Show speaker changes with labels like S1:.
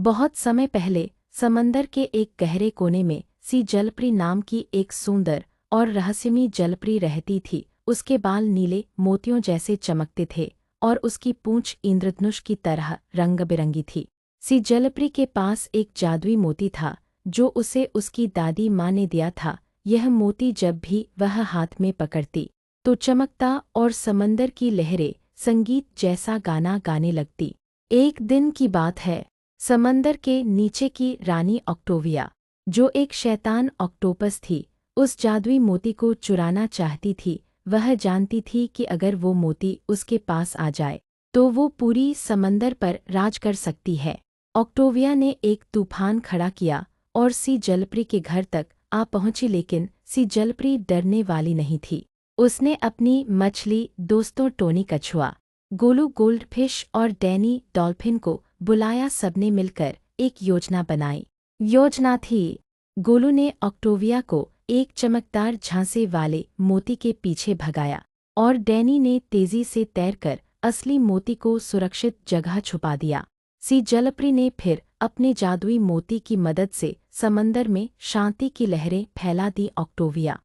S1: बहुत समय पहले समंदर के एक गहरे कोने में सी जलपरी नाम की एक सुंदर और रहस्यमयी जलपरी रहती थी। उसके बाल नीले मोतियों जैसे चमकते थे और उसकी पूंछ इंद्रधनुष की तरह रंग-बिरंगी थी। सी जलपरी के पास एक जादुई मोती था जो उसे उसकी दादी माँ ने दिया था। यह मोती जब भी वह हाथ में पकड़ती तो चमकता और समंदर की लहरें संगीत जैसा गाना गाने लगती। एक दिन की बात है, समंदर के नीचे की रानी ऑक्टोविया, जो एक शैतान ऑक्टोपस थी, उस जादुई मोती को चुराना चाहती थी। वह जानती थी कि अगर वो मोती उसके पास आ जाए तो वो पूरी समंदर पर राज कर सकती है। ऑक्टोविया ने एक तूफान खड़ा किया और सी जलपरी के घर तक आ पहुंची, लेकिन सी जलपरी डरने वाली नहीं थी। उसने अपनी मछली दोस्तों टोनी कछुआ, गोलू गोल्डफिश और डैनी डॉल्फिन को बुलाया। सबने मिलकर एक योजना बनाई। योजना थी, गोलू ने ऑक्टोविया को एक चमकदार झांसे वाले मोती के पीछे भगाया और डैनी ने तेजी से तैरकर असली मोती को सुरक्षित जगह छुपा दिया। सी जलपरी ने फिर अपने जादुई मोती की मदद से समंदर में शांति की लहरें फैला दी। ऑक्टोविया